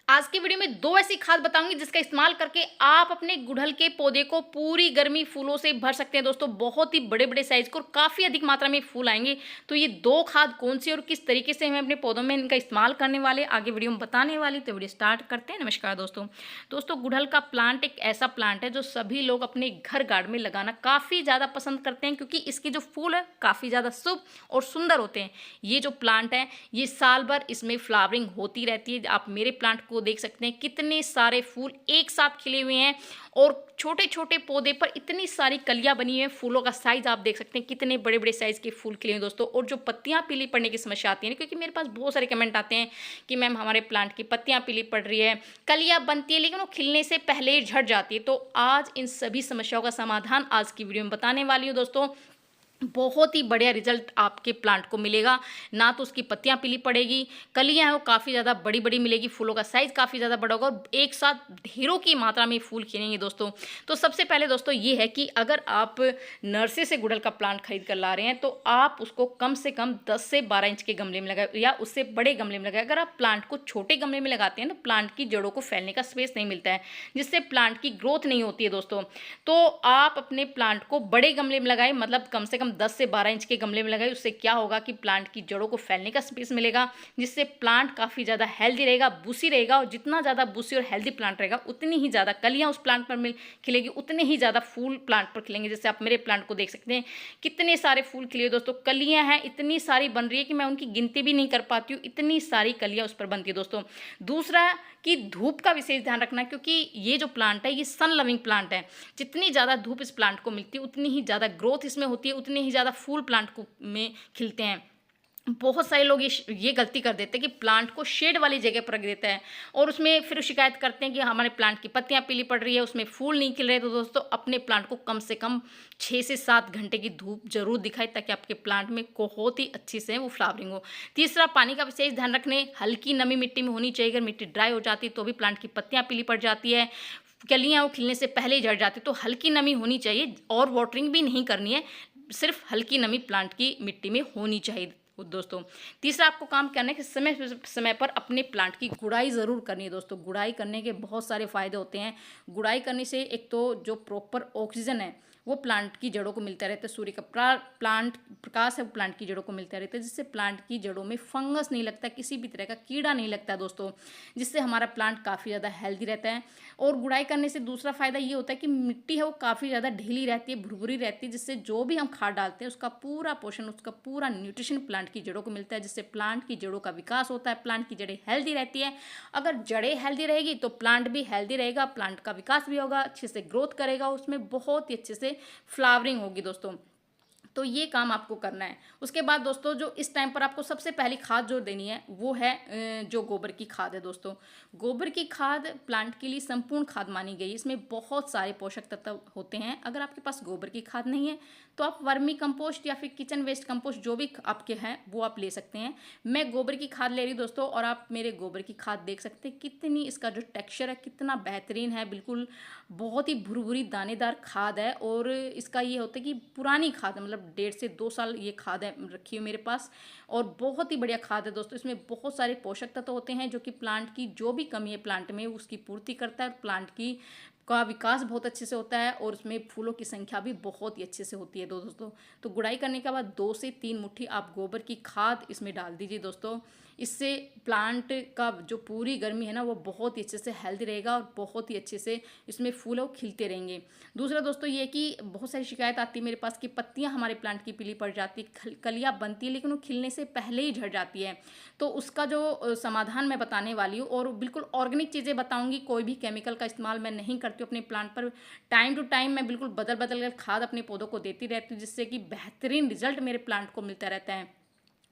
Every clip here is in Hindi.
आज की वीडियो में दो ऐसी खाद बताऊंगी जिसका इस्तेमाल करके आप अपने गुड़हल के पौधे को पूरी गर्मी फूलों से भर सकते हैं। दोस्तों बहुत ही बड़े बड़े साइज को और काफ़ी अधिक मात्रा में फूल आएंगे। तो ये दो खाद कौन सी और किस तरीके से हमें अपने पौधों में इनका इस्तेमाल करने वाले आगे वीडियो में बताने वाली, तो वीडियो स्टार्ट करते हैं। नमस्कार दोस्तों गुड़हल का प्लांट एक ऐसा प्लांट है जो सभी लोग अपने घर गार्डन में लगाना काफ़ी ज़्यादा पसंद करते हैं, क्योंकि इसके जो फूल है काफ़ी ज़्यादा शुभ और सुंदर होते हैं। ये जो प्लांट है ये साल भर इसमें फ्लावरिंग होती रहती है। आप मेरे प्लांट को देख सकते हैं, कितने सारे फूल एक साथ खिले हुए हैं और छोटे छोटे पौधे पर इतनी सारी कलियां बनी हुई हैं। फूलों का साइज आप देख सकते हैं, कितने बड़े बड़े साइज के फूल खिले हैं दोस्तों। और जो पत्तियां पीली पड़ने की समस्या आती है, क्योंकि मेरे पास बहुत सारे कमेंट आते हैं कि मैम हमारे प्लांट की पत्तियां पीली पड़ रही है, कलियां बनती है लेकिन वो खिलने से पहले ही झड़ जाती है। तो आज इन सभी समस्याओं का समाधान आज की वीडियो में बताने वाली हूँ दोस्तों। बहुत ही बढ़िया रिजल्ट आपके प्लांट को मिलेगा। ना तो उसकी पत्तियां पीली पड़ेगी, कलियां हैं वो काफ़ी ज़्यादा बड़ी बड़ी मिलेगी, फूलों का साइज़ काफ़ी ज़्यादा बड़ा होगा और एक साथ ढेरों की मात्रा में फूल खिलेंगे दोस्तों। तो सबसे पहले दोस्तों ये है कि अगर आप नर्सरी से गुड़हल का प्लांट खरीद कर ला रहे हैं तो आप उसको कम से कम 10 से 12 इंच के गमले में लगाए या उससे बड़े गमले में लगाए। अगर आप प्लांट को छोटे गमले में लगाते हैं तो प्लांट की जड़ों को फैलने का स्पेस नहीं मिलता है, जिससे प्लांट की ग्रोथ नहीं होती है दोस्तों। तो आप अपने प्लांट को बड़े गमले में लगाए, मतलब कम से कम 10 से 12 इंच के गमले में लगाए। उससे क्या होगा कि प्लांट की जड़ों को फैलने का स्पेस मिलेगा, जिससे प्लांट काफ़ी ज़्यादा हेल्दी रहेगा, बूसी रहेगा। और जितना ज़्यादा बूसी और हेल्दी प्लांट रहेगा उतनी ही ज़्यादा कलियाँ उस प्लांट पर खिलेगी, उतने ही ज़्यादा फूल प्लांट पर खिलेंगे। जैसे आप मेरे प्लांट को देख सकते हैं, कितने सारे फूल खिले हुए दोस्तों। कलियाँ हैं इतनी सारी बन रही है कि मैं उनकी गिनती भी नहीं कर पाती हूँ, इतनी सारी कलियाँ उस पर बनती है दोस्तों। दूसरा कि धूप का विशेष ध्यान रखना, क्योंकि ये जो प्लांट है ये सन लविंग प्लांट है। जितनी ज़्यादा धूप इस प्लांट को मिलती है उतनी ही ज़्यादा ग्रोथ इसमें होती है, उतने ही ज़्यादा फूल प्लांट को में खिलते हैं। बहुत सारे लोग ये गलती कर देते हैं कि प्लांट को शेड वाली जगह पर रख देते हैं और उसमें फिर शिकायत करते हैं कि हमारे प्लांट की पत्तियां पीली पड़ रही है, उसमें फूल नहीं खिल रहे। तो दोस्तों अपने प्लांट को कम से कम 6 से 7 घंटे की धूप जरूर दिखाए, ताकि आपके प्लांट में बहुत ही अच्छी से वो फ्लावरिंग हो। तीसरा, पानी का विशेष ध्यान रखने, हल्की नमी मिट्टी में होनी चाहिए। अगर मिट्टी ड्राई हो जाती है तो भी प्लांट की पत्तियां पीली पड़ जाती है, कलियां वो खिलने से पहले ही झड़ जाती है। तो हल्की नमी होनी चाहिए और वाटरिंग भी नहीं करनी है, सिर्फ हल्की नमी प्लांट की मिट्टी में होनी चाहिए दोस्तों। तीसरा, आपको काम करना है कि समय समय पर अपने प्लांट की गुड़ाई ज़रूर करनी है दोस्तों। गुड़ाई करने के बहुत सारे फ़ायदे होते हैं। गुड़ाई करने से एक तो जो प्रॉपर ऑक्सीजन है वो प्लांट की जड़ों को मिलता रहता है, सूर्य का प्लांट प्रकाश है वो प्लांट की जड़ों को मिलता रहता है, जिससे प्लांट की जड़ों में फंगस नहीं लगता, किसी भी तरह का कीड़ा नहीं लगता है दोस्तों, जिससे हमारा प्लांट काफ़ी ज़्यादा हेल्दी रहता है। और गुड़ाई करने से दूसरा फ़ायदा ये होता है कि मिट्टी है वो काफ़ी ज़्यादा ढीली रहती है, भुरभुरी रहती है, जिससे जो भी हम खाद डालते हैं उसका पूरा पोषण, उसका पूरा न्यूट्रिशन प्लांट की जड़ों को मिलता है, जिससे प्लांट की जड़ों का विकास होता है, प्लांट की जड़ें हेल्दी रहती है। अगर जड़ें हेल्दी रहेगी तो प्लांट भी हेल्दी रहेगा, प्लांट का विकास भी होगा, अच्छे से ग्रोथ करेगा, उसमें बहुत ही अच्छे से फ्लावरिंग होगी दोस्तों। तो ये काम आपको करना है। उसके बाद दोस्तों जो इस टाइम पर आपको सबसे पहली खाद जो देनी है वो है जो गोबर की खाद है दोस्तों। गोबर की खाद प्लांट के लिए संपूर्ण खाद मानी गई है। इसमें बहुत सारे पोषक तत्व होते हैं। अगर आपके पास गोबर की खाद नहीं है तो आप वर्मी कंपोस्ट या फिर किचन वेस्ट कंपोस्ट जो भी आपके हैं वो आप ले सकते हैं। मैं गोबर की खाद ले रही हूँ दोस्तों, और आप मेरे गोबर की खाद देख सकते हैं कितनी इसका जो टेक्सचर है कितना बेहतरीन है। बिल्कुल बहुत ही भुरभुरी दानेदार खाद है। और इसका ये होता है कि पुरानी खाद है, मतलब 1.5 से 2 साल ये खाद है रखी है मेरे पास, और बहुत ही बढ़िया खाद है दोस्तों। इसमें बहुत सारे पोषक तत्व होते हैं जो कि प्लांट की जो भी कमी है प्लांट में उसकी पूर्ति करता है, प्लांट की का विकास बहुत अच्छे से होता है, और उसमें फूलों की संख्या भी बहुत ही अच्छे से होती है दोस्तों। तो गुड़ाई करने के बाद 2 से 3 मुट्ठी आप गोबर की खाद इसमें डाल दीजिए दोस्तों। इससे प्लांट का जो पूरी गर्मी है ना वो बहुत ही अच्छे से हेल्दी रहेगा और बहुत ही अच्छे से इसमें फूल वो खिलते रहेंगे। दूसरा दोस्तों ये कि बहुत सारी शिकायत आती है मेरे पास कि पत्तियां हमारे प्लांट की पीली पड़ जाती, कलियां बनती है लेकिन वो खिलने से पहले ही झड़ जाती है। तो उसका जो समाधान मैं बताने वाली हूँ, और बिल्कुल ऑर्गेनिक चीज़ें बताऊँगी, कोई भी केमिकल का इस्तेमाल मैं नहीं करती हूँ अपने प्लांट पर। टाइम टू टाइम मैं बिल्कुल बदल बदल कर खाद अपने पौधों को देती रहती हूँ, जिससे कि बेहतरीन रिजल्ट मेरे प्लांट को मिलता रहता है।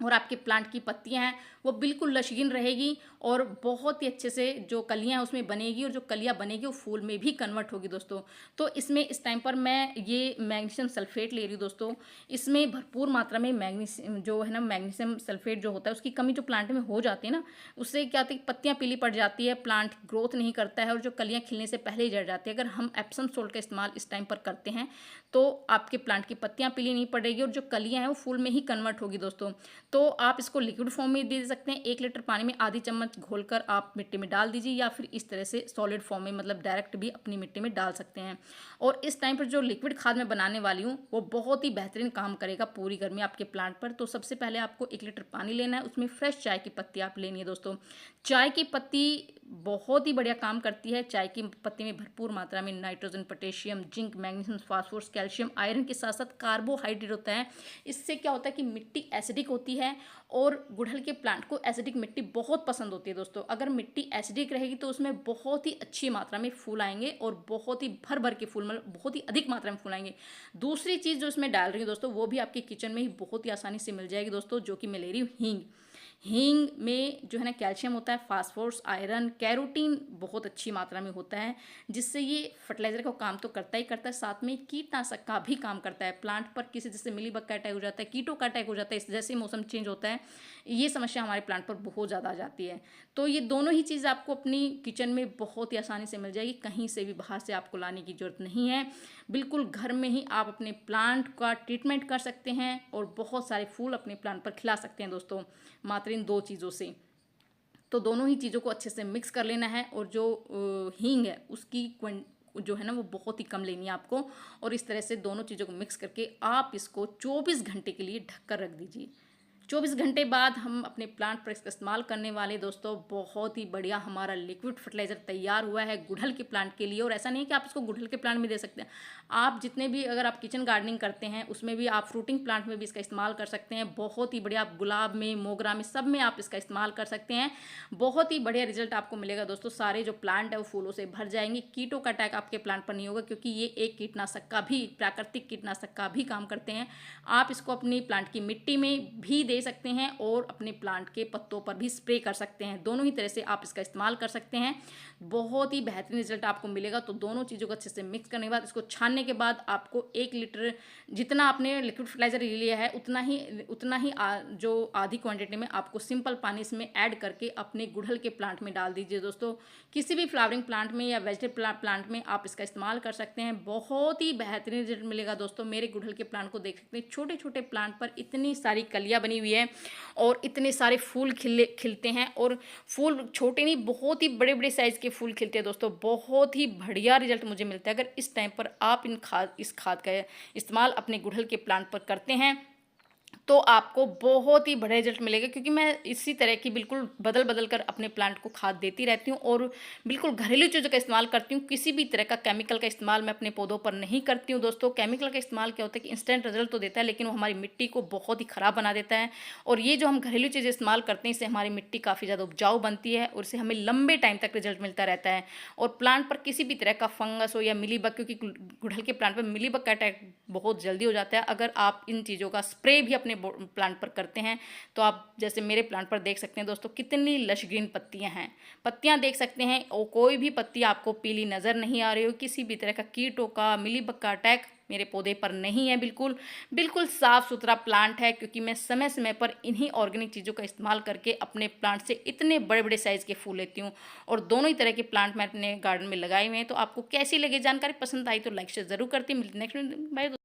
और आपके प्लांट की पत्तियां हैं वो बिल्कुल लचकीन रहेगी, और बहुत ही अच्छे से जो कलियां हैं उसमें बनेगी, और जो कलियां बनेगी वो फूल में भी कन्वर्ट होगी दोस्तों। तो इसमें इस टाइम पर मैं ये मैग्नीशियम सल्फेट ले रही हूँ दोस्तों। इसमें भरपूर मात्रा में मैग्नीशियम जो है ना, मैग्नीशियम सल्फेट जो होता है उसकी कमी जो प्लांट में हो जाती है ना, उससे क्या होता है कि पत्तियां पीली पड़ जाती है, प्लांट ग्रोथ नहीं करता है, और जो कलियां खिलने से पहले ही झड़ जाती है। अगर हम एप्सम सोल्ट का इस्तेमाल इस टाइम पर करते हैं तो आपके प्लांट की पत्तियां पीली नहीं पड़ेगी, और जो कलियां हैं वो फूल में ही कन्वर्ट होगी दोस्तों। तो आप इसको लिक्विड फॉर्म में दे सकते सकते हैं 1 लीटर पानी में आधी चम्मच घोलकर आप मिट्टी में डाल दीजिए, या फिर इस तरह से सॉलिड फॉर्म में मतलब डायरेक्ट भी अपनी मिट्टी में डाल सकते हैं। और इस टाइम पर जो लिक्विड खाद मैं बनाने वाली हूँ वो बहुत ही बेहतरीन काम करेगा पूरी गर्मी आपके प्लांट पर। तो सबसे पहले आपको 1 लीटर पानी लेना है, उसमें फ्रेश चाय की पत्ती आप लेनी है दोस्तों। चाय की पत्ती बहुत ही बढ़िया काम करती है। चाय की पत्ती में भरपूर मात्रा में nitrogen, potassium, zinc, magnesium, phosphorus, calcium, iron के साथ साथ कार्बोहाइड्रेट होता है। इससे क्या होता है कि मिट्टी एसिडिक होती है और गुड़हल के प्लांट को एसिडिक मिट्टी बहुत पसंद होती है दोस्तों। अगर मिट्टी एसिडिक रहेगी तो उसमें बहुत ही अच्छी मात्रा में फूल आएंगे और बहुत ही भर भर के फूल, मतलब बहुत ही अधिक मात्रा में फूल आएंगे। दूसरी चीज़ जो इसमें डाल रही हूँ दोस्तों वो भी आपके किचन में ही बहुत ही आसानी से मिल जाएगी दोस्तों, जो कि मैं ले रही हूँ हींग। हींग में जो है ना कैल्शियम होता है, फास्फोरस, आयरन, कैरोटीन बहुत अच्छी मात्रा में होता है, जिससे ये फर्टिलाइजर का काम तो करता ही करता है, साथ में कीटनाशक का भी काम करता है। प्लांट पर किसी जैसे मिलीबग का अटैक हो जाता है, कीटों का अटैक हो जाता है, इस जैसे मौसम चेंज होता है, ये समस्या हमारे प्लांट पर बहुत ज़्यादा आ जाती है। तो ये दोनों ही चीज़ आपको अपनी किचन में बहुत ही आसानी से मिल जाएगी, कहीं से भी बाहर से आपको लाने की जरूरत नहीं है। बिल्कुल घर में ही आप अपने प्लांट का ट्रीटमेंट कर सकते हैं और बहुत सारे फूल अपने प्लांट पर खिला सकते हैं दोस्तों, मात्र इन 2 चीज़ों से। तो दोनों ही चीज़ों को अच्छे से मिक्स कर लेना है, और जो हींग है उसकी जो है ना वो बहुत ही कम लेनी है आपको। और इस तरह से दोनों चीज़ों को मिक्स करके आप इसको 24 घंटे के लिए ढककर रख दीजिए। 24 घंटे बाद हम अपने प्लांट पर इसका इस्तेमाल करने वाले दोस्तों, बहुत ही बढ़िया हमारा लिक्विड फर्टिलाइजर तैयार हुआ है गुड़हल के प्लांट के लिए। और ऐसा नहीं है कि आप इसको गुड़हल के प्लांट में दे सकते हैं, आप जितने भी अगर आप किचन गार्डनिंग करते हैं उसमें भी, आप फ्रूटिंग प्लांट में भी इसका इस्तेमाल कर सकते हैं। बहुत ही बढ़िया, आप गुलाब में, मोगरा में, सब में आप इसका इस्तेमाल कर सकते हैं। बहुत ही बढ़िया रिजल्ट आपको मिलेगा दोस्तों। सारे जो प्लांट है वो फूलों से भर जाएंगे। कीटों का अटैक आपके प्लांट पर नहीं होगा, क्योंकि ये एक कीटनाशक का भी, प्राकृतिक कीटनाशक का भी काम करते हैं। आप इसको अपनी प्लांट की मिट्टी में भी दे सकते हैं और अपने प्लांट के पत्तों पर भी स्प्रे कर सकते हैं। दोनों ही तरह से आप इसका इस्तेमाल कर सकते हैं, बहुत ही बेहतरीन रिजल्ट आपको मिलेगा। तो दोनों चीज़ों को अच्छे से मिक्स करने के बाद, इसको छानने के बाद आपको 1 लीटर जितना आपने लिक्विड फर्टिलाइजर लिया है उतना ही जो आधी क्वांटिटी में आपको सिंपल पानी इसमें ऐड करके अपने गुड़हल के प्लांट में डाल दीजिए दोस्तों। किसी भी फ्लावरिंग प्लांट में या वेजिटेबल प्लांट में आप इसका इस्तेमाल कर सकते हैं, बहुत ही बेहतरीन रिजल्ट मिलेगा दोस्तों। मेरे गुड़हल के प्लांट को देख सकते हैं, छोटे छोटे प्लांट पर इतनी सारी कलियाँ बनी हुई है और इतने सारे फूल खिलते हैं। और फूल छोटे नहीं, बहुत ही बड़े बड़े साइज़ के फूल खिलते हैं दोस्तों। बहुत ही बढ़िया रिजल्ट मुझे मिलता है अगर इस टाइम पर आप इस खाद का इस्तेमाल अपने गुड़हल के प्लांट पर करते हैं, तो आपको बहुत ही बढ़िया रिजल्ट मिलेगा। क्योंकि मैं इसी तरह की बिल्कुल बदल बदल कर अपने प्लांट को खाद देती रहती हूँ और बिल्कुल घरेलू चीज़ों का इस्तेमाल करती हूँ। किसी भी तरह का केमिकल का इस्तेमाल मैं अपने पौधों पर नहीं करती हूँ दोस्तों। केमिकल का इस्तेमाल क्या होता है कि इंस्टेंट रिजल्ट तो देता है, लेकिन वो हमारी मिट्टी को बहुत ही ख़राब बना देता है। और ये जो हम घरेलू चीज़ें इस्तेमाल करते हैं, इससे हमारी मिट्टी काफ़ी ज़्यादा उपजाऊ बनती है और इससे हमें लंबे टाइम तक रिजल्ट मिलता रहता है। और प्लांट पर किसी भी तरह का फंगस हो या मिलीबग, क्योंकि गुड़हल के प्लांट पर मिलीबग का अटैक बहुत जल्दी हो जाता है, अगर आप इन चीज़ों का स्प्रे भी अपने प्लांट पर करते हैं तो आप जैसे मेरे प्लांट पर देख सकते हैं दोस्तों, कितनी लश ग्रीन पत्तियां हैं। पत्तियां देख सकते हैं और कोई भी पत्ती आपको पीली नज़र नहीं आ रही हो। किसी भी तरह का कीटों का, मिलीबग का अटैक मेरे पौधे पर नहीं है। बिल्कुल बिल्कुल साफ़ सुथरा प्लांट है, क्योंकि मैं समय समय पर इन्हीं ऑर्गेनिक चीज़ों का इस्तेमाल करके अपने प्लांट से इतने बड़े बड़े साइज़ के फूल लेती हूँ। और दोनों ही तरह के प्लांट मैं अपने गार्डन में लगाए हुए हैं। तो आपको कैसी लगी जानकारी, पसंद आई तो लाइक शेयर ज़रूर करती। मिलती नेक्स्ट। बाय।